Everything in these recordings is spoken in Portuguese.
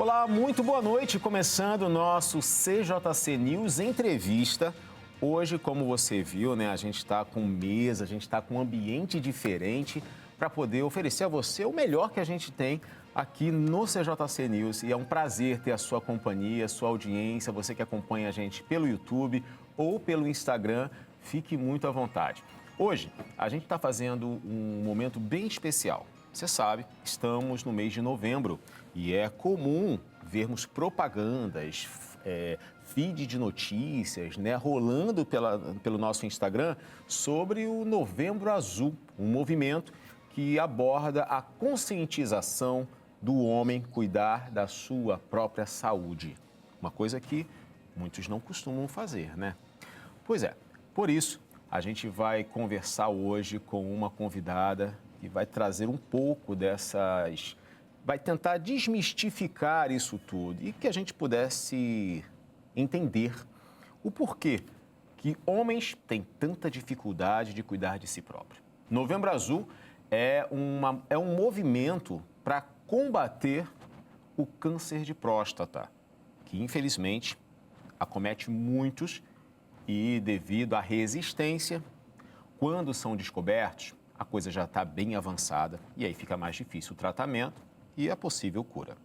Olá, muito boa noite. Começando o nosso CJC News Entrevista. Hoje, como você viu, né, a gente está com mesa, a gente está com um ambiente diferente para poder oferecer a você o melhor que a gente tem aqui no CJC News. E é um prazer ter a sua companhia, a sua audiência, você que acompanha a gente pelo YouTube ou pelo Instagram, fique muito à vontade. Hoje, a gente está fazendo um momento bem especial. Você sabe, estamos no mês de novembro e é comum vermos propagandas, feed de notícias, né, rolando pelo nosso Instagram sobre o Novembro Azul, um movimento que aborda a conscientização do homem cuidar da sua própria saúde. Uma coisa que muitos não costumam fazer, né? Pois é, por isso a gente vai conversar hoje com uma convidada que vai trazer um pouco dessas... vai tentar desmistificar isso tudo e que a gente pudesse entender o porquê que homens têm tanta dificuldade de cuidar de si próprio. Novembro Azul é um movimento para combater o câncer de próstata, que infelizmente acomete muitos e devido à resistência, quando são descobertos, a coisa já está bem avançada e aí fica mais difícil o tratamento e a possível cura.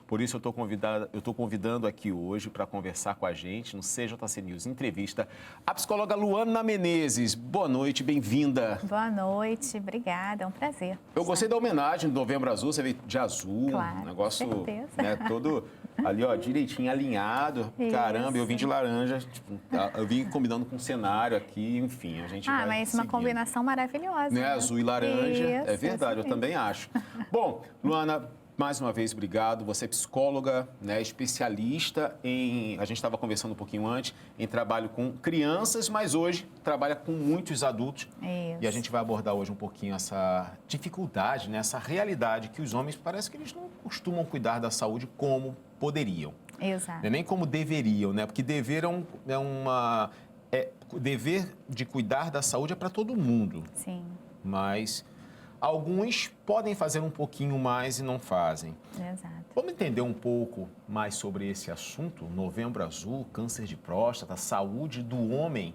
Por isso, eu estou convidando aqui hoje para conversar com a gente no CJC News Entrevista a psicóloga Luana Menezes. Boa noite, bem-vinda. Boa noite, obrigada, é um prazer. Eu gostei da homenagem do Novembro Azul, você veio de azul, claro, um negócio, certeza. né, todo ali, ó, direitinho, alinhado. Isso. Caramba, eu vim de laranja, tipo, eu vim combinando com o cenário aqui, enfim, a gente vai mas seguindo. uma combinação maravilhosa. Né? Azul e laranja, isso, é verdade, eu também acho. Bom, Luana, mais uma vez, obrigado. Você é psicóloga, né, especialista em... A gente estava conversando um pouquinho antes, em trabalho com crianças, mas hoje trabalha com muitos adultos. Isso. E a gente vai abordar hoje um pouquinho essa dificuldade, né, essa realidade que os homens, parece que eles não costumam cuidar da saúde como poderiam. Exato. Não é nem como deveriam, né? Porque dever dever de cuidar da saúde é para todo mundo. Sim. Mas... alguns podem fazer um pouquinho mais e não fazem. Exato. Vamos entender um pouco mais sobre esse assunto? Novembro Azul, câncer de próstata, saúde do homem.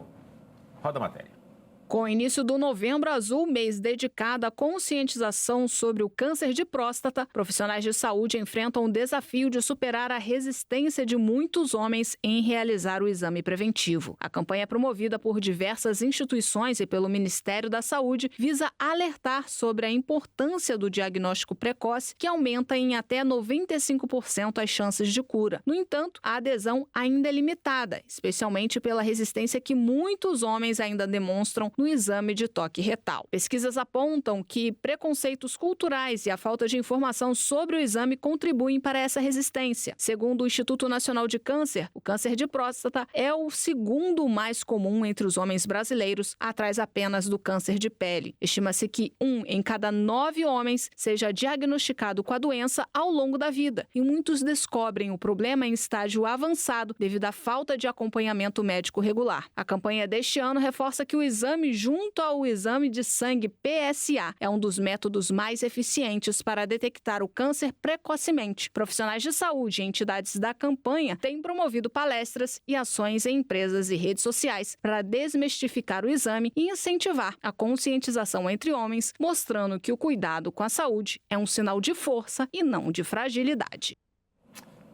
Roda a matéria. Com o início do Novembro Azul, mês dedicado à conscientização sobre o câncer de próstata, profissionais de saúde enfrentam o desafio de superar a resistência de muitos homens em realizar o exame preventivo. A campanha, promovida por diversas instituições e pelo Ministério da Saúde, visa alertar sobre a importância do diagnóstico precoce, que aumenta em até 95% as chances de cura. No entanto, a adesão ainda é limitada, especialmente pela resistência que muitos homens ainda demonstram no exame de toque retal. Pesquisas apontam que preconceitos culturais e a falta de informação sobre o exame contribuem para essa resistência. Segundo o Instituto Nacional de Câncer, o câncer de próstata é o segundo mais comum entre os homens brasileiros, atrás apenas do câncer de pele. Estima-se que 1 em cada 9 homens seja diagnosticado com a doença ao longo da vida, e muitos descobrem o problema em estágio avançado devido à falta de acompanhamento médico regular. A campanha deste ano reforça que o exame junto ao exame de sangue PSA é um dos métodos mais eficientes para detectar o câncer precocemente. Profissionais de saúde e entidades da campanha têm promovido palestras e ações em empresas e redes sociais para desmistificar o exame e incentivar a conscientização entre homens, mostrando que o cuidado com a saúde é um sinal de força e não de fragilidade.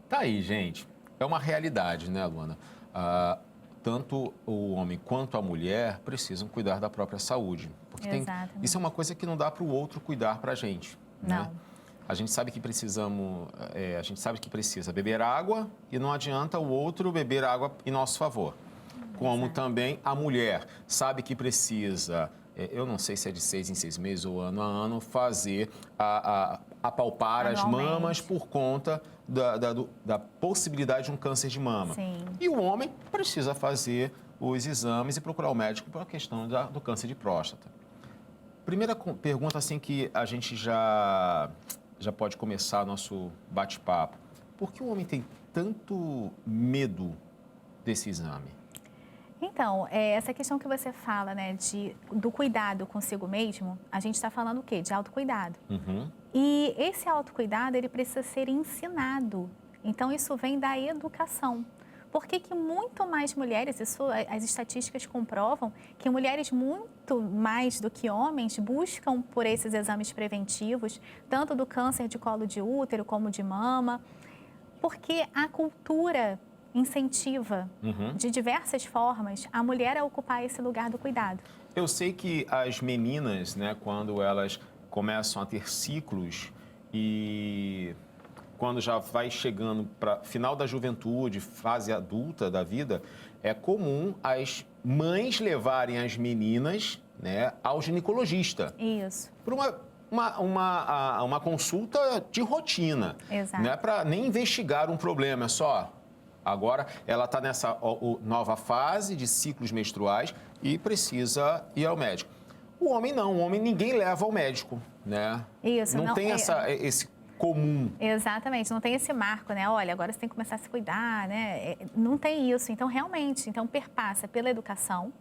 Tá aí, gente. É uma realidade, né, Luana? Tanto o homem quanto a mulher precisam cuidar da própria saúde. Porque isso é uma coisa que não dá para o outro cuidar para a gente. Não. Né? A gente sabe que a gente sabe que precisa beber água e não adianta o outro beber água em nosso favor. Como também a mulher sabe que precisa, eu não sei se é de 6 em 6 meses ou ano a ano, fazer apalpar as mamas por conta da possibilidade de um câncer de mama. Sim. E o homem precisa fazer os exames e procurar o médico para a questão do câncer de próstata. Primeira pergunta, assim, que a gente já pode começar nosso bate-papo. Por que o homem tem tanto medo desse exame? Então, essa questão que você fala, né, do cuidado consigo mesmo, a gente está falando o quê? De autocuidado. Uhum. E esse autocuidado, ele precisa ser ensinado. Então, isso vem da educação. Por que muito mais mulheres, as estatísticas comprovam que mulheres muito mais do que homens buscam por esses exames preventivos, tanto do câncer de colo de útero como de mama, porque a cultura incentiva de diversas formas a mulher a ocupar esse lugar do cuidado. Eu sei que as meninas, né, quando elas começam a ter ciclos e quando já vai chegando para final da juventude, fase adulta da vida, é comum as mães levarem as meninas, né, ao ginecologista. Isso. Para uma consulta de rotina. Exato. Não é para nem investigar um problema, é só... Agora, ela está nessa nova fase de ciclos menstruais e precisa ir ao médico. O homem não, o homem ninguém leva ao médico, né? Isso. Não tem esse comum. Exatamente, não tem esse marco, né? Olha, agora você tem que começar a se cuidar, né? Não tem isso. Então, realmente, perpassa pela educação,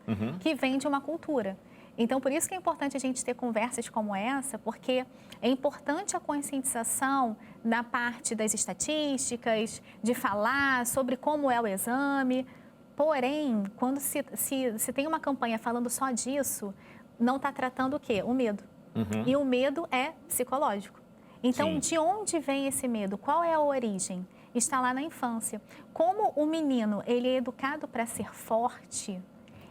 que vem de uma cultura. Então, por isso que é importante a gente ter conversas como essa, porque é importante a conscientização na parte das estatísticas, de falar sobre como é o exame. Porém, quando se tem uma campanha falando só disso, não está tratando o quê? O medo. E o medo é psicológico. Então, Sim. De onde vem esse medo? Qual é a origem? Está lá na infância. Como o menino ele é educado para ser forte,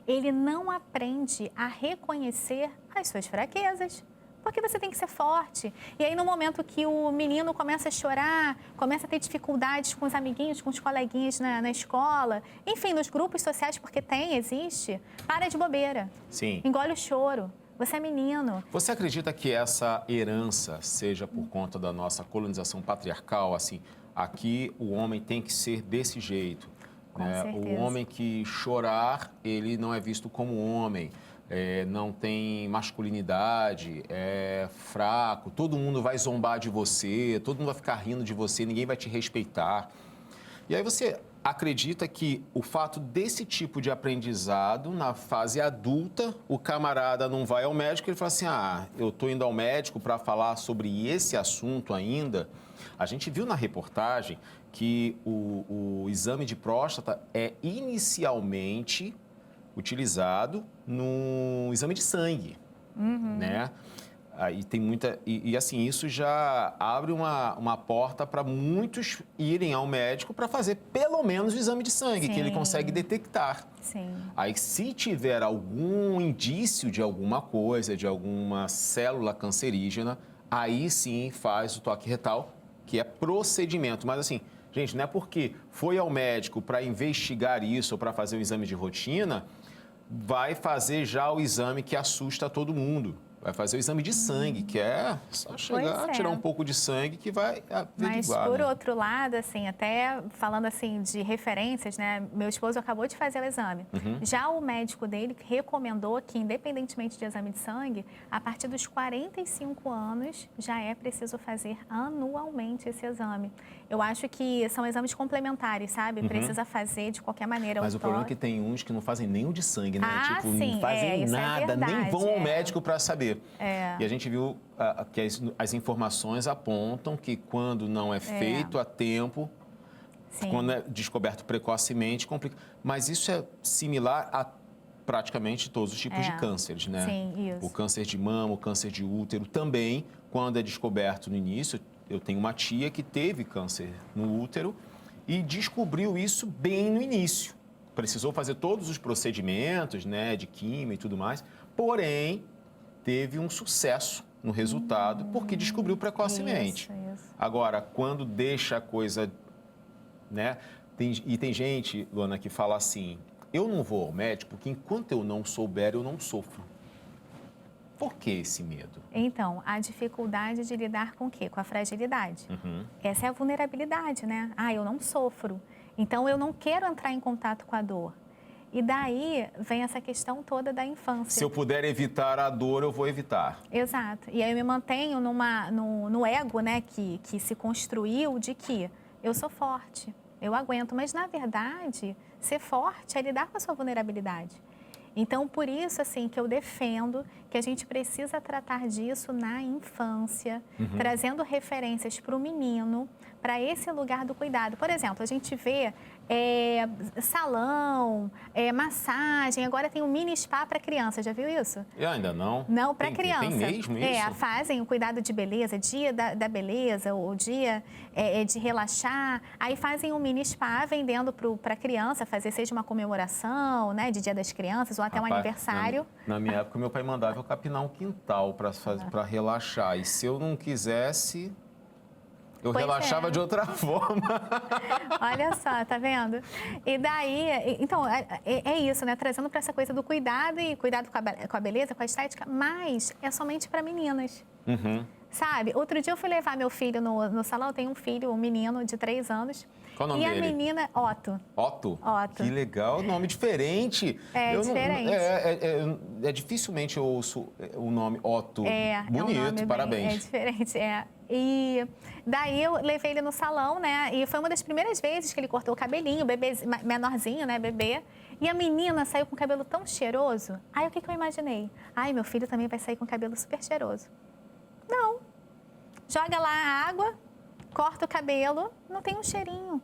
ele não aprende a reconhecer as suas fraquezas. Porque você tem que ser forte. E aí, no momento que o menino começa a chorar, começa a ter dificuldades com os amiguinhos, com os coleguinhas na escola, enfim, nos grupos sociais, porque existe, para de bobeira. Sim. Engole o choro. Você é menino. Você acredita que essa herança seja por conta da nossa colonização patriarcal? Assim, aqui o homem tem que ser desse jeito. Com né? certeza. O homem que chorar, ele não é visto como homem. Não tem masculinidade, é fraco, todo mundo vai zombar de você, todo mundo vai ficar rindo de você, ninguém vai te respeitar. E aí você acredita que o fato desse tipo de aprendizado, na fase adulta, o camarada não vai ao médico e ele fala assim, eu estou indo ao médico para falar sobre esse assunto ainda. A gente viu na reportagem que o exame de próstata é inicialmente utilizado no exame de sangue, né? Aí tem muita... E assim, isso já abre uma porta para muitos irem ao médico para fazer pelo menos o exame de sangue, que ele consegue detectar. Sim. Aí, se tiver algum indício de alguma coisa, de alguma célula cancerígena, aí sim faz o toque retal, que é procedimento. Mas assim, gente, não é porque foi ao médico para investigar isso ou para fazer um exame de rotina, vai fazer já o exame que assusta todo mundo. Vai fazer o exame de sangue, que é só chegar, tirar um pouco de sangue que vai averiguar. Mas, por outro lado, assim, até falando assim de referências, né? Meu esposo acabou de fazer o exame. Já o médico dele recomendou que, independentemente de exame de sangue, a partir dos 45 anos já é preciso fazer anualmente esse exame. Eu acho que são exames complementares, sabe? Precisa fazer de qualquer maneira. Mas o problema é que tem uns que não fazem nem o de sangue, né? Sim, não fazem nada, nem vão ao médico para saber. E a gente viu que as informações apontam que quando não é feito a tempo, quando é descoberto precocemente, complica. Mas isso é similar a praticamente todos os tipos de cânceres, né? Sim, isso. O câncer de mama, o câncer de útero também, quando é descoberto no início. Eu tenho uma tia que teve câncer no útero e descobriu isso bem no início. Precisou fazer todos os procedimentos, né, de químio e tudo mais, porém teve um sucesso no resultado porque descobriu precocemente. Isso. Agora, quando deixa a coisa, né, tem gente, Luana, que fala assim, eu não vou ao médico porque enquanto eu não souber, eu não sofro. Por que esse medo? Então, a dificuldade de lidar com o quê? Com a fragilidade. Essa é a vulnerabilidade, né? Eu não sofro, então eu não quero entrar em contato com a dor. E daí vem essa questão toda da infância. Se eu puder evitar a dor, eu vou evitar. Exato. E aí eu me mantenho no ego, né, que se construiu de que eu sou forte, eu aguento. Mas, na verdade, ser forte é lidar com a sua vulnerabilidade. Então, por isso, assim, que eu defendo que a gente precisa tratar disso na infância, trazendo referências para o menino, para esse lugar do cuidado. Por exemplo, a gente vê salão, massagem, agora tem um mini spa para criança, já viu isso? Eu ainda não. Não, para criança. Tem mesmo isso? Fazem o cuidado de beleza, dia da beleza, o dia de relaxar, aí fazem um mini spa vendendo para criança, seja uma comemoração, né, de Dia das Crianças ou até um aniversário. Na minha época, meu pai mandava eu capinar um quintal para relaxar, e se eu não quisesse... Eu relaxava de outra forma. Olha só, tá vendo? E daí, então, é isso, né? Trazendo para essa coisa do cuidado e cuidado com a beleza, com a estética, mas é somente para meninas. Uhum. Sabe? Outro dia eu fui levar meu filho no salão, eu tenho um filho, um menino de 3 anos. Qual o nome dele? E a menina, Otto. Otto? Otto. Que legal, nome diferente. Diferente. Dificilmente eu ouço o nome Otto. Bonito, um nome parabéns. É diferente, E daí eu levei ele no salão, né? E foi uma das primeiras vezes que ele cortou o cabelinho, bebê menorzinho, né? Bebê. E a menina saiu com o cabelo tão cheiroso. Aí o que eu imaginei? Ai, meu filho também vai sair com o cabelo super cheiroso. Não. Joga lá a água, corta o cabelo, não tem um cheirinho.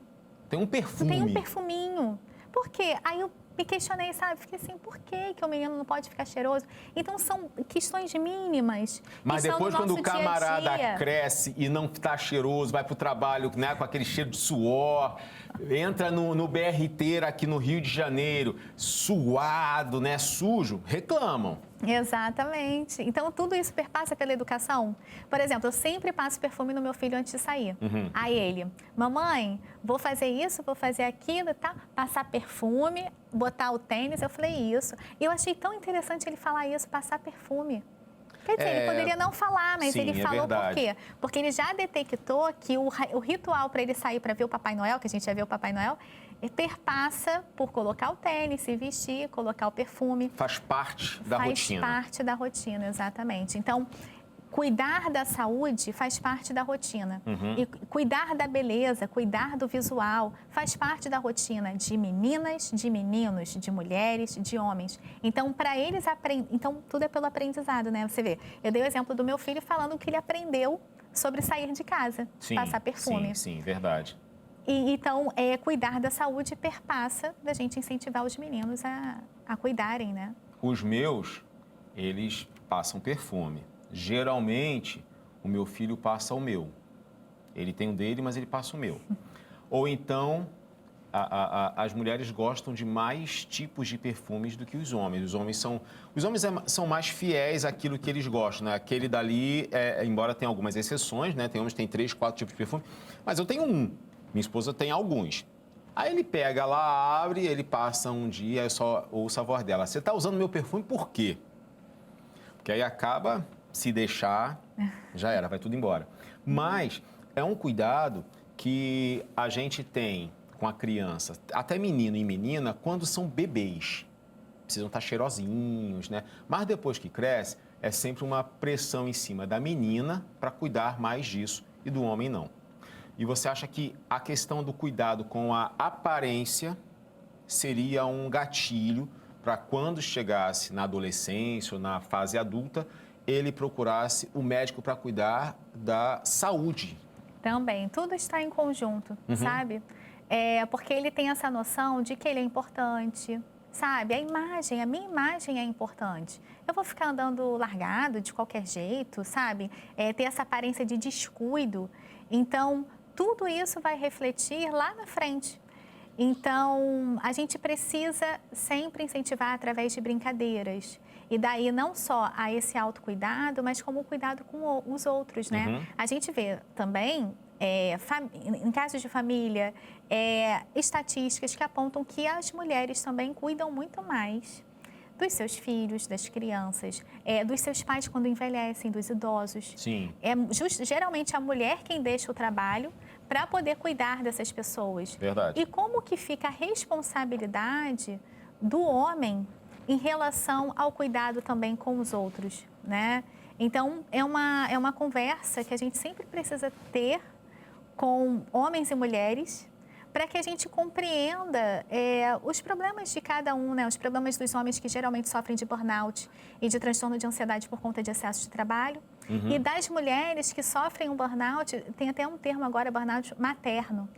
Tem um perfume. Tem um perfuminho. Por quê? Aí eu me questionei, sabe? Fiquei assim, por que o menino não pode ficar cheiroso? Então, são questões mínimas. Mas depois, quando o camarada dia a dia. cresce e não está cheiroso, vai para o trabalho, né, com aquele cheiro de suor, entra no BRT aqui no Rio de Janeiro, suado, né, sujo, reclamam. Exatamente. Então, tudo isso perpassa pela educação. Por exemplo, eu sempre passo perfume no meu filho antes de sair. Uhum. Aí ele, mamãe, vou fazer isso, vou fazer aquilo, tá? Passar perfume, botar o tênis. Eu falei isso. E eu achei tão interessante ele falar isso, passar perfume. Quer dizer, ele poderia não falar, mas sim, ele falou verdade. por quê? Porque ele já detectou que o ritual para ele sair para ver o Papai Noel, que a gente ia ver o Papai Noel, perpassa por colocar o tênis, se vestir, colocar o perfume. Faz parte da rotina. Faz parte da rotina, exatamente. Então, cuidar da saúde faz parte da rotina. Uhum. E cuidar da beleza, cuidar do visual, faz parte da rotina de meninas, de meninos, de mulheres, de homens. Então, para eles então tudo é pelo aprendizado, né? Você vê, eu dei o exemplo do meu filho falando que ele aprendeu sobre sair de casa, passar perfume. Sim, verdade. Então, cuidar da saúde perpassa da gente incentivar os meninos a cuidarem, né? Os meus, eles passam perfume. Geralmente, o meu filho passa o meu. Ele tem o dele, mas ele passa o meu. Ou então, as mulheres gostam de mais tipos de perfumes do que os homens. Os homens são mais fiéis àquilo que eles gostam, né? Aquele dali, embora tenha algumas exceções, né? Tem homens que têm 3, 4 tipos de perfume, mas eu tenho um. Minha esposa tem alguns. Aí ele pega lá, abre, ele passa um dia, eu só ouço a voz dela. Você está usando meu perfume por quê? Porque aí acaba, se deixar, já era, vai tudo embora. Mas é um cuidado que a gente tem com a criança, até menino e menina, quando são bebês. Precisam estar cheirosinhos, né? Mas depois que cresce, é sempre uma pressão em cima da menina para cuidar mais disso e do homem não. E você acha que a questão do cuidado com a aparência seria um gatilho para quando chegasse na adolescência ou na fase adulta, ele procurasse o médico para cuidar da saúde? Também, tudo está em conjunto, sabe? Porque ele tem essa noção de que ele é importante, sabe? A minha imagem é importante. Eu vou ficar andando largado de qualquer jeito, sabe? Ter essa aparência de descuido. Então, tudo isso vai refletir lá na frente. Então, a gente precisa sempre incentivar através de brincadeiras. E daí não só a esse autocuidado, mas como o cuidado com os outros, né? A gente vê também, em casos de família, estatísticas que apontam que as mulheres também cuidam muito mais dos seus filhos, das crianças, dos seus pais quando envelhecem, dos idosos. Sim. Geralmente a mulher quem deixa o trabalho para poder cuidar dessas pessoas. Verdade. E como que fica a responsabilidade do homem em relação ao cuidado também com os outros, né? Então, é uma conversa que a gente sempre precisa ter com homens e mulheres para que a gente compreenda os problemas de cada um, né? Os problemas dos homens que geralmente sofrem de burnout e de transtorno de ansiedade por conta de excesso de trabalho. E das mulheres que sofrem um burnout, tem até um termo agora, burnout materno,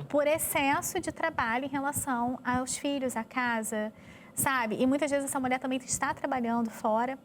por excesso de trabalho em relação aos filhos, à casa, sabe? E muitas vezes essa mulher também está trabalhando fora.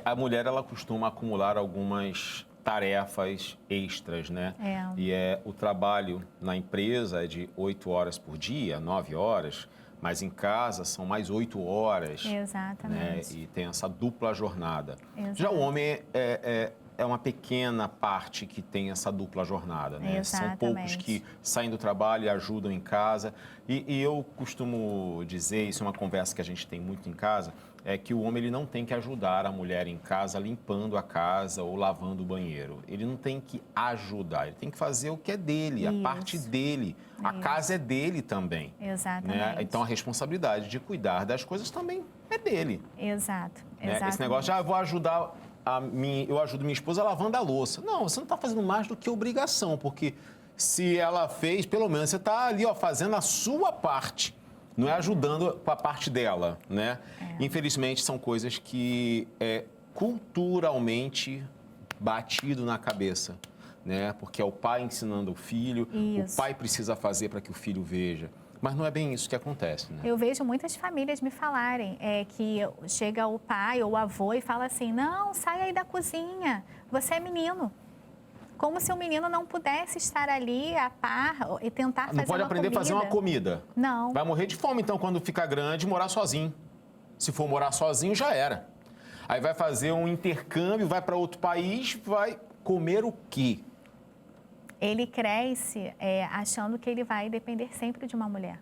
A mulher, ela costuma acumular algumas tarefas extras, né? E o trabalho na empresa é de 8 horas por dia, 9 horas, mas em casa são mais 8 horas. Exatamente. Né? E tem essa dupla jornada. Exato. Já o homem é uma pequena parte que tem essa dupla jornada, né? São poucos que saem do trabalho e ajudam em casa. E eu costumo dizer, isso é uma conversa que a gente tem muito em casa, é que o homem ele não tem que ajudar a mulher em casa limpando a casa ou lavando o banheiro. Ele não tem que ajudar, ele tem que fazer o que é dele, a parte dele. A casa é dele também. Exatamente. Né? Então, a responsabilidade de cuidar das coisas também é dele. Exato. Né? Esse negócio de, eu vou ajudar eu ajudo minha esposa lavando a louça. Não, você não está fazendo mais do que obrigação, porque se ela fez, pelo menos você está ali fazendo a sua parte. Não é ajudando com a parte dela, né? Infelizmente, são coisas que é culturalmente batido na cabeça, né? Porque é o pai ensinando o filho, o pai precisa fazer para que o filho veja. Mas não é bem isso que acontece, né? Eu vejo muitas famílias me falarem que chega o pai ou o avô e fala assim, não, sai aí da cozinha, você é menino. Como se o menino não pudesse estar ali a par e tentar fazer uma comida. Não pode aprender a fazer uma comida. Não. Vai morrer de fome, então, quando ficar grande, morar sozinho. Se for morar sozinho, já era. Aí vai fazer um intercâmbio, vai para outro país, vai comer o quê? Ele cresce achando que ele vai depender sempre de uma mulher.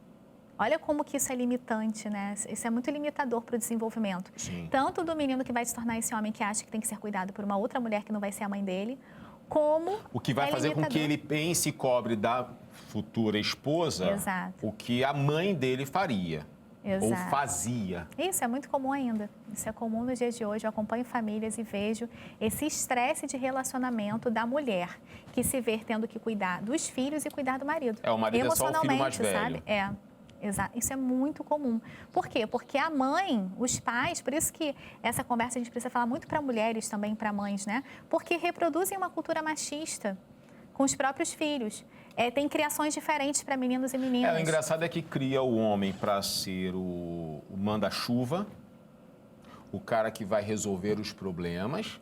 Olha como que isso é limitante, né? Isso é muito limitador para o desenvolvimento. Sim. Tanto do menino que vai se tornar esse homem que acha que tem que ser cuidado por uma outra mulher que não vai ser a mãe dele, como o que vai fazer com que ele pense e cobre da futura esposa o que a mãe dele faria. Ou fazia. Isso é muito comum ainda. Isso é comum nos dias de hoje. Eu acompanho famílias e vejo esse estresse de relacionamento da mulher que se vê tendo que cuidar dos filhos e cuidar do marido. O marido é só o filho mais velho. Sabe? Exato. Isso é muito comum. Por quê? Porque a mãe, os pais, por isso que essa conversa a gente precisa falar muito para mulheres também, para mães, né? Porque reproduzem uma cultura machista com os próprios filhos. Tem criações diferentes para meninos e meninas. O engraçado é que cria o homem para ser o manda-chuva, o cara que vai resolver os problemas,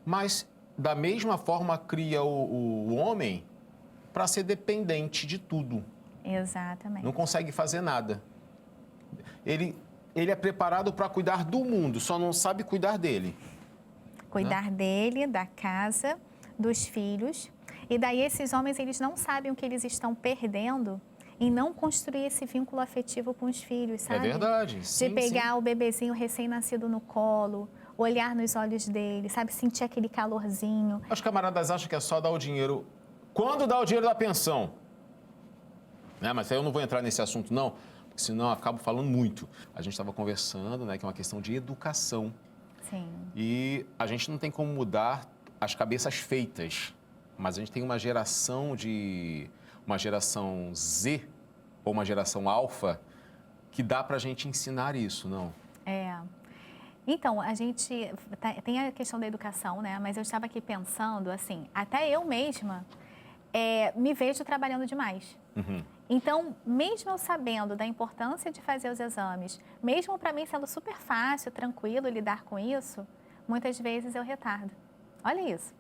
mas da mesma forma cria o homem para ser dependente de tudo. Exatamente. Não consegue fazer nada. Ele é preparado para cuidar do mundo, só não sabe cuidar dele. Cuidar dele, da casa, dos filhos. E daí esses homens, eles não sabem o que eles estão perdendo em não construir esse vínculo afetivo com os filhos, sabe? É verdade. Sim, de pegar o bebezinho recém-nascido no colo, olhar nos olhos dele, sabe? Sentir aquele calorzinho. Os camaradas acham que é só dar o dinheiro. Quando dá o dinheiro da pensão? Mas eu não vou entrar nesse assunto, não, porque senão eu acabo falando muito. A gente estava conversando, né, que é uma questão de educação. Sim. E a gente não tem como mudar as cabeças feitas, mas a gente tem uma geração Z ou uma geração alfa que dá para a gente ensinar isso, não? Então, a gente tem a questão da educação, né? Mas eu estava aqui pensando, assim, até eu mesma me vejo trabalhando demais. Então, mesmo eu sabendo da importância de fazer os exames, mesmo para mim sendo super fácil, tranquilo lidar com isso, muitas vezes eu retardo. Olha isso.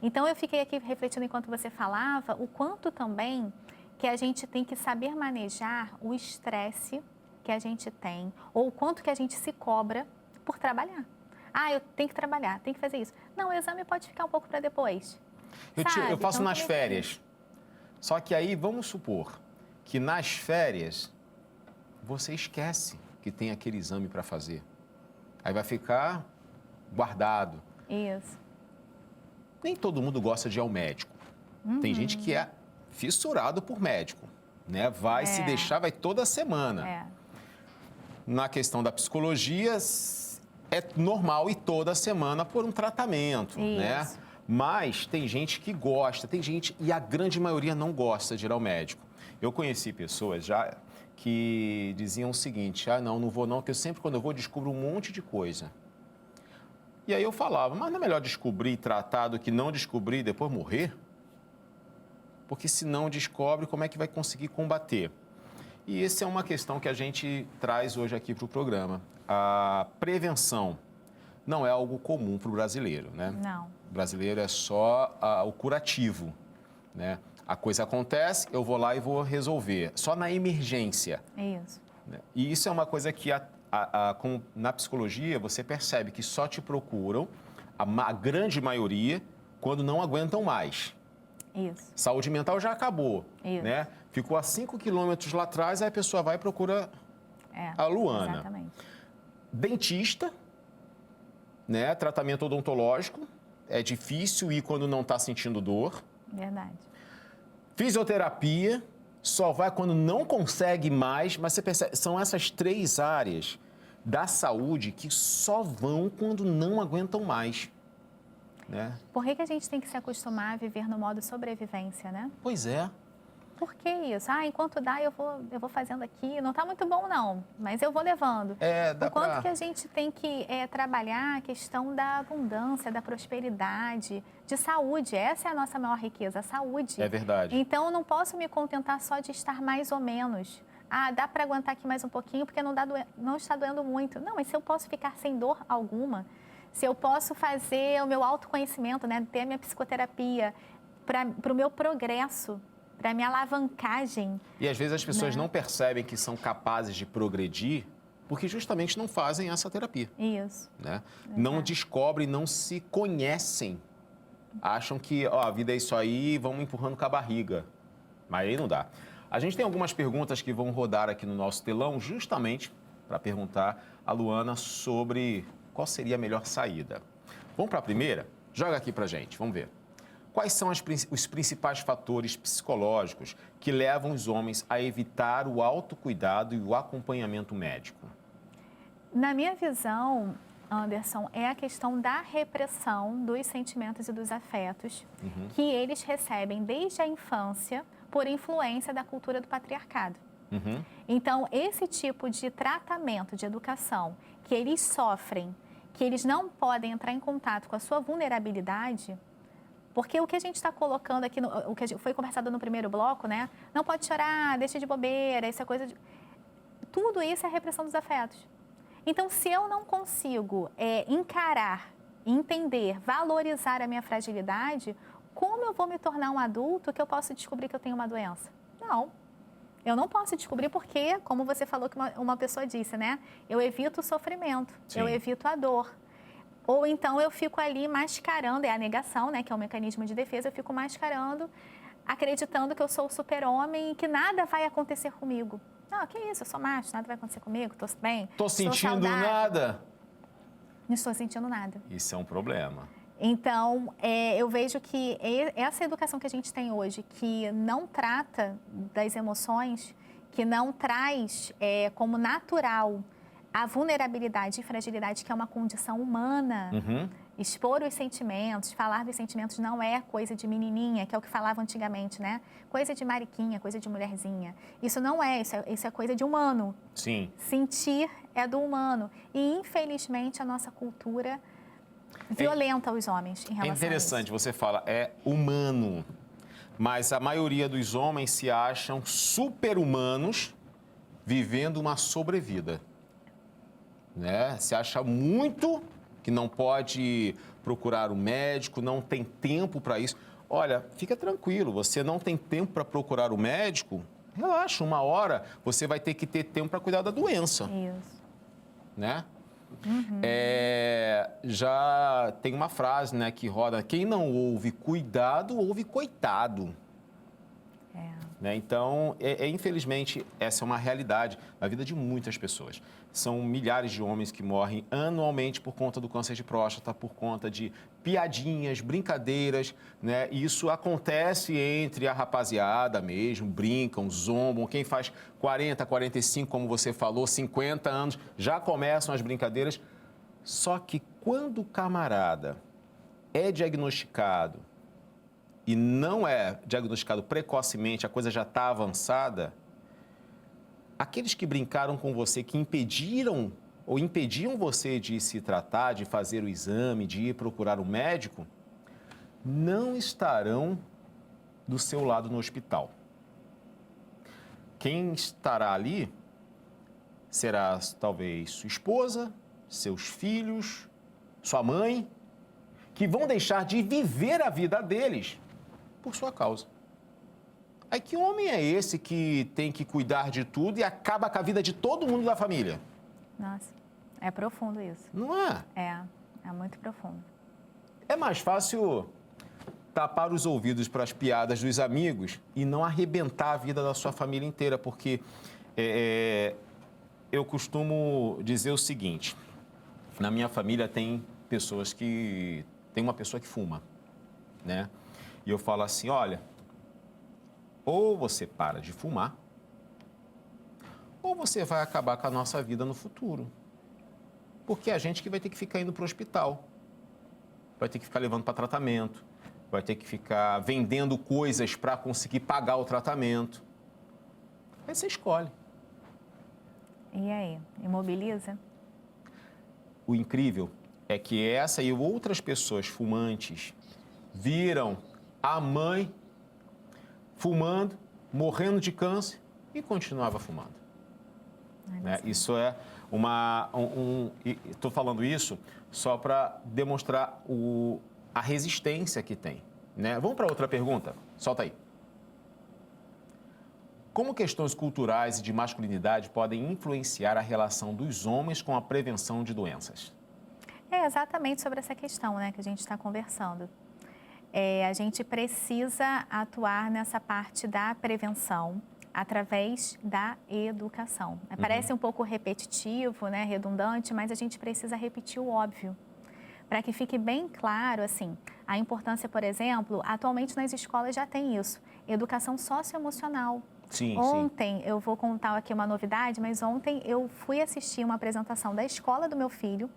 Então, eu fiquei aqui refletindo enquanto você falava, o quanto também que a gente tem que saber manejar o estresse que a gente tem, ou o quanto que a gente se cobra por trabalhar. Eu tenho que trabalhar, tenho que fazer isso. Não, o exame pode ficar um pouco para depois. Eu faço nas férias. Só que aí, vamos supor que nas férias você esquece que tem aquele exame para fazer. Aí vai ficar guardado. Isso. Nem todo mundo gosta de ir ao médico. Tem gente que é fissurado por médico, né? Vai se deixar, vai toda semana. Na questão da psicologia, é normal ir toda semana por um tratamento, né? Mas tem gente que gosta, tem gente, e a grande maioria não gosta de ir ao médico. Eu conheci pessoas já que diziam o seguinte, não vou não, porque eu sempre quando eu vou descubro um monte de coisa. E aí eu falava, mas não é melhor descobrir e tratar do que não descobrir e depois morrer? Porque se não descobre, como é que vai conseguir combater? E essa é uma questão que a gente traz hoje aqui para o programa. A prevenção não é algo comum para o brasileiro, né? Não. O brasileiro é só o curativo, né? A coisa acontece, eu vou lá e vou resolver. Só na emergência. Isso. E isso é uma coisa que na psicologia você percebe que só te procuram, a grande maioria, quando não aguentam mais. Isso. Saúde mental já acabou, Isso. né? Ficou a 5 quilômetros lá atrás, aí a pessoa vai e procura a Luana. Exatamente. Dentista, né? Tratamento odontológico, é difícil ir quando não está sentindo dor. Verdade. Fisioterapia, só vai quando não consegue mais, mas você percebe, são essas 3 áreas da saúde que só vão quando não aguentam mais. Né? Por que a gente tem que se acostumar a viver no modo sobrevivência, né? Pois é. Por que isso? Enquanto dá, eu vou fazendo aqui. Não está muito bom, não, mas eu vou levando. O quanto que a gente tem que trabalhar a questão da abundância, da prosperidade, de saúde. Essa é a nossa maior riqueza, a saúde. É verdade. Então, eu não posso me contentar só de estar mais ou menos. Dá para aguentar aqui mais um pouquinho, porque não está doendo muito. Não, mas se eu posso ficar sem dor alguma, se eu posso fazer o meu autoconhecimento, né, ter a minha psicoterapia para o meu progresso, para a minha alavancagem. E às vezes as pessoas não percebem que são capazes de progredir porque justamente não fazem essa terapia. Isso. Né? Não descobrem, não se conhecem. Acham que a vida é isso aí, vão empurrando com a barriga. Mas aí não dá. A gente tem algumas perguntas que vão rodar aqui no nosso telão justamente para perguntar a Luana sobre qual seria a melhor saída. Vamos para a primeira? Joga aqui para a gente, vamos ver. Quais são os principais fatores psicológicos que levam os homens a evitar o autocuidado e o acompanhamento médico? Na minha visão, Anderson, é a questão da repressão dos sentimentos e dos afetos que eles recebem desde a infância por influência da cultura do patriarcado. Então, esse tipo de tratamento, de educação, que eles sofrem, que eles não podem entrar em contato com a sua vulnerabilidade, porque o que a gente está colocando aqui, o que foi conversado no primeiro bloco, né? Não pode chorar, deixa de bobeira, isso é coisa de... Tudo isso é repressão dos afetos. Então, se eu não consigo encarar, entender, valorizar a minha fragilidade, como eu vou me tornar um adulto que eu posso descobrir que eu tenho uma doença? Não. Eu não posso descobrir porque, como você falou que uma pessoa disse, né? Eu evito o sofrimento, eu evito a dor. Ou então eu fico ali mascarando, é a negação, né? Que é um mecanismo de defesa, eu fico mascarando, acreditando que eu sou o super-homem e que nada vai acontecer comigo. Não, que isso, eu sou macho, nada vai acontecer comigo, estou bem. Estou sentindo nada. Não estou sentindo nada. Isso é um problema. Então, eu vejo que essa educação que a gente tem hoje, que não trata das emoções, que não traz como natural a vulnerabilidade e fragilidade, que é uma condição humana, expor os sentimentos, falar dos sentimentos não é coisa de menininha, que é o que falava antigamente, né? Coisa de mariquinha, coisa de mulherzinha. Isso não é, isso é coisa de humano. Sim. Sentir é do humano. E, infelizmente, a nossa cultura violenta os homens em relação a isso. É interessante, você fala, é humano, mas a maioria dos homens se acham super-humanos vivendo uma sobrevida. Né? Se acha muito que não pode procurar um médico, não tem tempo para isso. Olha, fica tranquilo, você não tem tempo para procurar o médico, relaxa, 1 hora você vai ter que ter tempo para cuidar da doença. Isso. Né? Já tem uma frase, né, que roda, quem não ouve cuidado, ouve coitado. Né? Então, infelizmente, essa é uma realidade na vida de muitas pessoas. São milhares de homens que morrem anualmente por conta do câncer de próstata, por conta de piadinhas, brincadeiras, né? E isso acontece entre a rapaziada mesmo, brincam, zombam. Quem faz 40, 45, como você falou, 50 anos, já começam as brincadeiras. Só que quando o camarada é diagnosticado e não é diagnosticado precocemente, a coisa já está avançada, aqueles que brincaram com você, que impediram ou impediam você de se tratar, de fazer o exame, de ir procurar um médico, não estarão do seu lado no hospital. Quem estará ali será talvez sua esposa, seus filhos, sua mãe, que vão deixar de viver a vida deles por sua causa. Aí que homem é esse que tem que cuidar de tudo e acaba com a vida de todo mundo da família? Nossa, é profundo isso. Não é? É muito profundo. É mais fácil tapar os ouvidos para as piadas dos amigos e não arrebentar a vida da sua família inteira, porque eu costumo dizer o seguinte, na minha família tem pessoas que... Tem uma pessoa que fuma, né? E eu falo assim, olha, ou você para de fumar, ou você vai acabar com a nossa vida no futuro. Porque é a gente que vai ter que ficar indo para o hospital, vai ter que ficar levando para tratamento, vai ter que ficar vendendo coisas para conseguir pagar o tratamento. Aí você escolhe. E aí, imobiliza? O incrível é que essa e outras pessoas fumantes viram a mãe fumando, morrendo de câncer e continuava fumando. Né? Isso é estou falando isso só para demonstrar a resistência que tem. Né? Vamos para outra pergunta? Solta aí. Como questões culturais e de masculinidade podem influenciar a relação dos homens com a prevenção de doenças? É exatamente sobre essa questão, né, que a gente está conversando. A gente precisa atuar nessa parte da prevenção através da educação. Parece um pouco repetitivo, né, redundante, mas a gente precisa repetir o óbvio, para que fique bem claro, assim, a importância, por exemplo, atualmente nas escolas já tem isso, educação socioemocional. Sim, ontem, eu vou contar aqui uma novidade, mas ontem eu fui assistir uma apresentação da escola do meu filho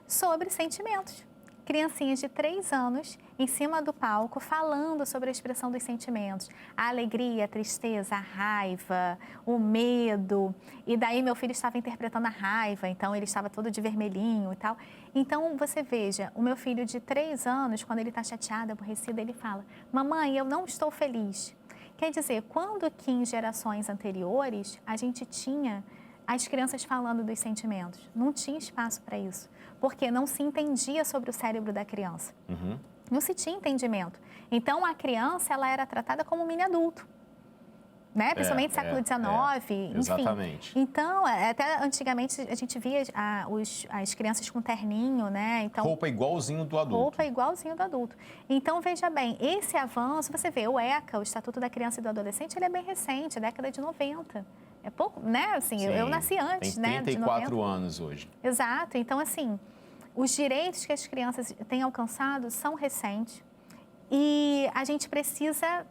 sobre sentimentos. Criancinhas de 3 anos em cima do palco falando sobre a expressão dos sentimentos. A alegria, a tristeza, a raiva, o medo. E daí meu filho estava interpretando a raiva, então ele estava todo de vermelhinho e tal. Então você veja, o meu filho de 3 anos, quando ele está chateado, aborrecido, ele fala: mamãe, eu não estou feliz. Quer dizer, quando que em gerações anteriores a gente tinha as crianças falando dos sentimentos? Não tinha espaço para isso, porque não se entendia sobre o cérebro da criança. Não se tinha entendimento. Então, a criança, ela era tratada como um mini adulto, né? Principalmente século XIX, enfim. Exatamente. Então, até antigamente a gente via as crianças com terninho, né? Então, roupa igualzinho do adulto. Roupa igualzinho do adulto. Então, veja bem, esse avanço, você vê, o ECA, o Estatuto da Criança e do Adolescente, ele é bem recente, década de 90. É pouco, né? Assim, Sim, eu nasci antes, tem né? 34 anos hoje. Exato. Então, assim, os direitos que as crianças têm alcançado são recentes e a gente precisa,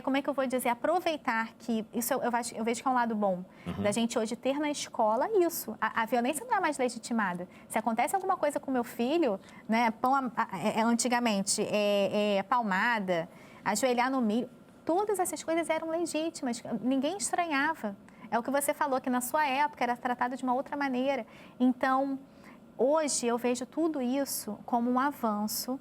como é que eu vou dizer, aproveitar que, isso eu vejo que é um lado bom, da gente hoje ter na escola isso. A violência não é mais legitimada. Se acontece alguma coisa com meu filho, né, antigamente, palmada, ajoelhar no milho, todas essas coisas eram legítimas, ninguém estranhava. É o que você falou, que na sua época era tratado de uma outra maneira. Então, hoje eu vejo tudo isso como um avanço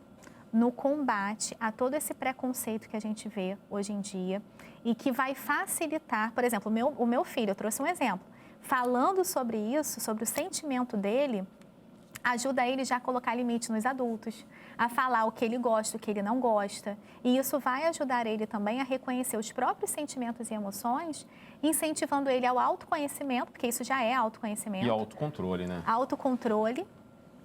no combate a todo esse preconceito que a gente vê hoje em dia e que vai facilitar, por exemplo, o meu filho, eu trouxe um exemplo, falando sobre isso, sobre o sentimento dele, ajuda ele já a colocar limite nos adultos, a falar o que ele gosta, o que ele não gosta. E isso vai ajudar ele também a reconhecer os próprios sentimentos e emoções, incentivando ele ao autoconhecimento, porque isso já é autoconhecimento. E autocontrole, né? Autocontrole.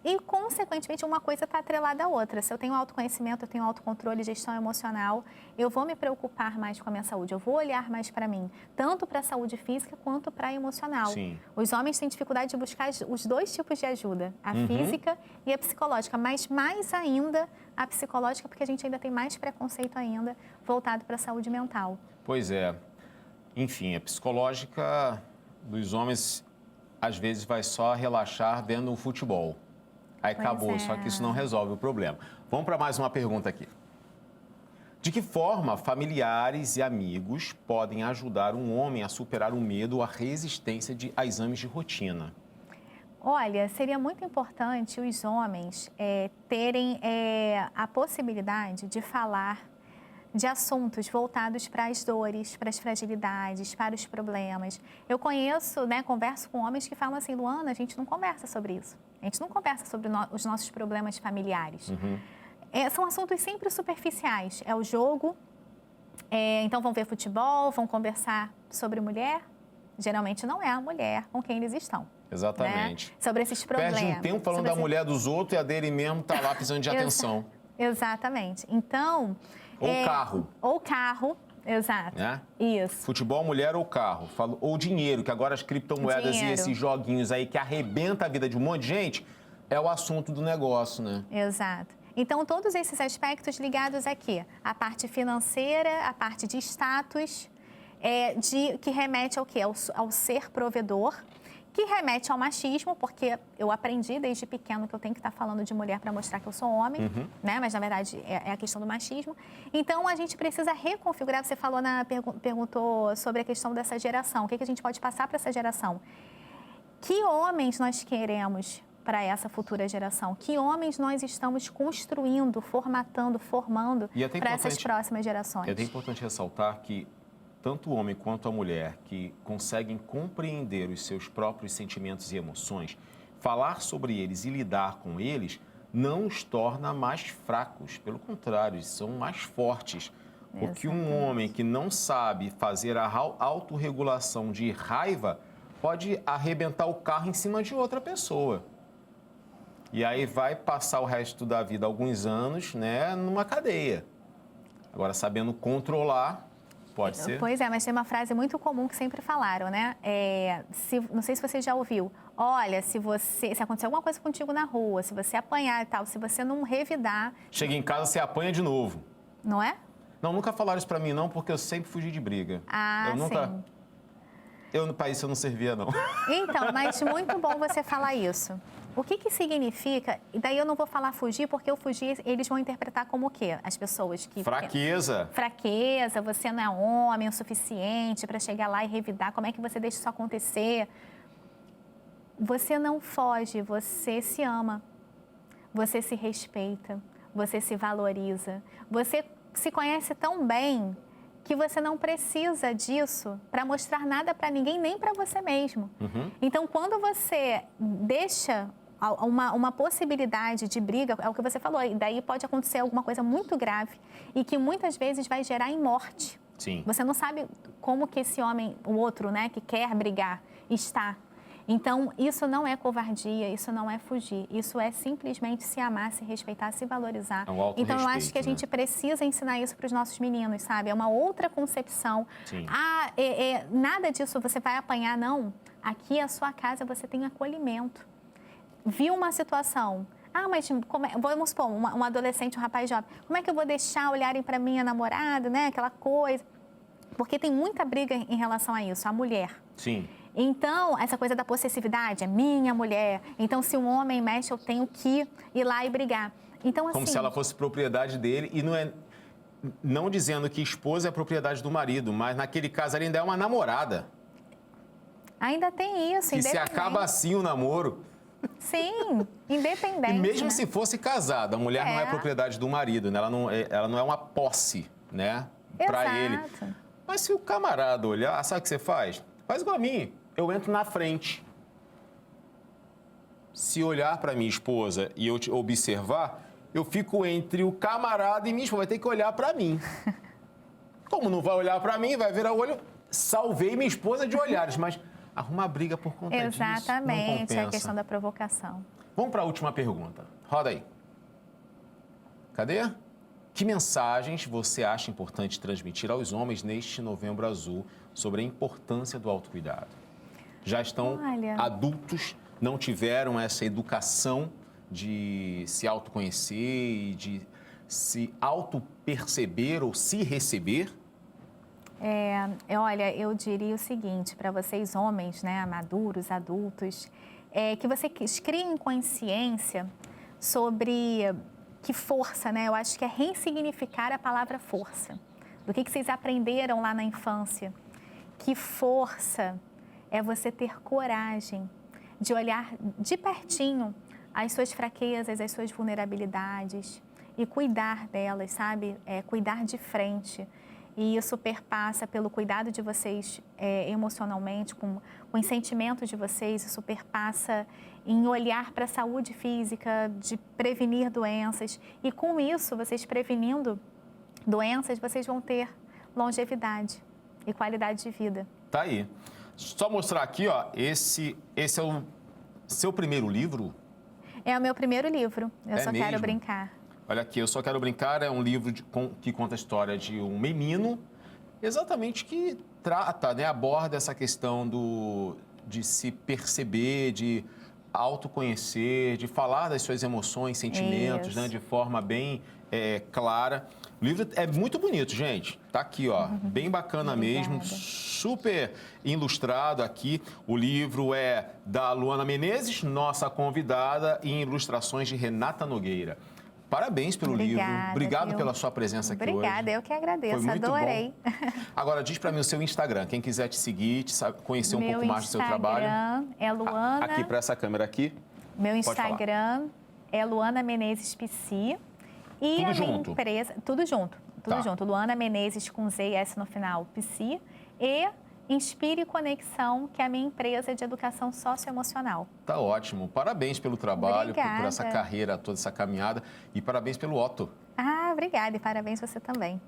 E, consequentemente, uma coisa está atrelada à outra. Se eu tenho autoconhecimento, eu tenho autocontrole, gestão emocional, eu vou me preocupar mais com a minha saúde, eu vou olhar mais para mim, tanto para a saúde física quanto para a emocional. Sim. Os homens têm dificuldade de buscar os dois tipos de ajuda, a física e a psicológica, mas mais ainda a psicológica, porque a gente ainda tem mais preconceito ainda voltado para a saúde mental. Pois é. Enfim, a psicológica dos homens, às vezes, vai só relaxar vendo um futebol. Aí acabou, só que isso não resolve o problema. Vamos para mais uma pergunta aqui. De que forma familiares e amigos podem ajudar um homem a superar o medo ou a resistência a exames de rotina? Olha, seria muito importante os homens terem a possibilidade de falar de assuntos voltados para as dores, para as fragilidades, para os problemas. Eu conheço, converso com homens que falam assim, Luana, a gente não conversa sobre isso. A gente não conversa sobre os nossos problemas familiares. São assuntos sempre superficiais. É o jogo, então vão ver futebol, vão conversar sobre mulher. Geralmente não é a mulher com quem eles estão. Exatamente. Né? Sobre esses problemas. Perde um tempo falando da mulher dos outros e a dele mesmo está lá precisando de atenção. Exatamente. Então... Ou carro, exato. Né? Isso. Futebol, mulher ou carro. Ou dinheiro, que agora as criptomoedas e esses joguinhos aí que arrebenta a vida de um monte de gente, é o assunto do negócio, né? Exato. Então, todos esses aspectos ligados aqui, a parte financeira, a parte de status, que remete ao quê? Ao ser provedor, que remete ao machismo, porque eu aprendi desde pequeno que eu tenho que estar falando de mulher para mostrar que eu sou homem, né? Mas, na verdade, é a questão do machismo. Então, a gente precisa reconfigurar. Você perguntou sobre a questão dessa geração. O que a gente pode passar para essa geração? Que homens nós queremos para essa futura geração? Que homens nós estamos construindo, formatando, formando para essas próximas gerações? É importante ressaltar que tanto o homem quanto a mulher que conseguem compreender os seus próprios sentimentos e emoções, falar sobre eles e lidar com eles, não os torna mais fracos. Pelo contrário, são mais fortes. Porque um homem que não sabe fazer a autorregulação de raiva pode arrebentar o carro em cima de outra pessoa. E aí vai passar o resto da vida, alguns anos, numa cadeia. Agora, sabendo controlar... Pode ser? Pois mas tem uma frase muito comum que sempre falaram, né? Não sei se você já ouviu. Olha, se acontecer alguma coisa contigo na rua, se você apanhar e tal, se você não revidar... Chega em casa, você apanha de novo. Não é? Não, nunca falaram isso pra mim, não, porque eu sempre fugi de briga. Sim. No país eu não servia, não. Então, mas muito bom você falar isso. O que significa? E daí eu não vou falar fugir, porque o fugir eles vão interpretar como o quê? As pessoas que... Fraqueza. Fraqueza, você não é homem o suficiente para chegar lá e revidar. Como é que você deixa isso acontecer? Você não foge, você se ama. Você se respeita, você se valoriza. Você se conhece tão bem que você não precisa disso para mostrar nada para ninguém, nem para você mesmo. Então, quando você deixa uma possibilidade de briga, é o que você falou, e daí pode acontecer alguma coisa muito grave e que muitas vezes vai gerar em morte. Sim. Você não sabe como que esse homem, o outro, que quer brigar, está. Então, isso não é covardia, isso não é fugir, isso é simplesmente se amar, se respeitar, se valorizar. Então, eu acho que a gente precisa ensinar isso para os nossos meninos, sabe? É uma outra concepção. Sim. Nada disso você vai apanhar, não. Aqui é a sua casa, você tem acolhimento. Viu uma situação... mas vamos supor, um adolescente, um rapaz jovem, como é que eu vou deixar olharem para minha namorada, aquela coisa? Porque tem muita briga em relação a isso, a mulher. Sim. Então, essa coisa da possessividade, é minha mulher. Então, se um homem mexe, eu tenho que ir lá e brigar. Então, assim... Como se ela fosse propriedade dele e não dizendo que esposa é propriedade do marido, mas naquele caso ela ainda é uma namorada. Ainda tem isso, e se acaba assim o namoro... Sim, independente. E mesmo se fosse casada, a mulher não é propriedade do marido, né? Ela não é uma posse, para ele. Mas se o camarada olhar, sabe o que você faz? Faz igual a mim, eu entro na frente. Se olhar para minha esposa e eu te observar, eu fico entre o camarada e minha esposa, vai ter que olhar para mim. Como não vai olhar para mim, vai virar o olho... Salvei minha esposa de olhares, mas... Arrumar briga por conta disso não compensa. Exatamente, é a questão da provocação. Vamos para a última pergunta. Roda aí. Cadê? Que mensagens você acha importante transmitir aos homens neste Novembro Azul sobre a importância do autocuidado? Já estão adultos, não tiveram essa educação de se autoconhecer e de se autoperceber ou se receber? Olha, eu diria o seguinte para vocês homens, maduros, adultos, que vocês criem consciência sobre que força, eu acho que é ressignificar a palavra força. Do que vocês aprenderam lá na infância. Que força é você ter coragem, de olhar de pertinho as suas fraquezas, as suas vulnerabilidades e cuidar delas, sabe? Cuidar de frente. E isso perpassa pelo cuidado de vocês emocionalmente, com os sentimentos de vocês, isso perpassa em olhar para a saúde física, de prevenir doenças. E com isso, vocês prevenindo doenças, vocês vão ter longevidade e qualidade de vida. Tá aí. Só mostrar aqui, ó, esse é o seu primeiro livro? É o meu primeiro livro, Eu Só Quero mesmo? Brincar. Olha aqui, Eu Só Quero Brincar é um livro que conta a história de um menino, exatamente que trata, né, aborda essa questão de se perceber, de autoconhecer, de falar das suas emoções, sentimentos, né, de forma bem clara. O livro é muito bonito, gente. Tá aqui, ó, bem bacana mesmo, super ilustrado aqui. O livro é da Luana Menezes, nossa convidada, e ilustrações de Renata Nogueira. Parabéns pelo livro. Obrigado pela sua presença aqui hoje. Obrigada, eu que agradeço. Foi muito Adorei. bom. Agora, diz para mim o seu Instagram. Quem quiser te seguir, conhecer um pouco mais do seu trabalho. Meu Instagram é Luana... Aqui para essa câmera aqui. Meu Instagram é Luana Menezes Psi. E tudo a junto? Minha empresa... Tudo junto. Tudo Tá. junto. Luana Menezes com Z e S no final, Psi. E Inspire Conexão, que é a minha empresa de educação socioemocional. Tá ótimo. Parabéns pelo trabalho, por essa Obrigada. carreira, toda essa caminhada. E parabéns pelo Otto. Obrigada. E parabéns você também.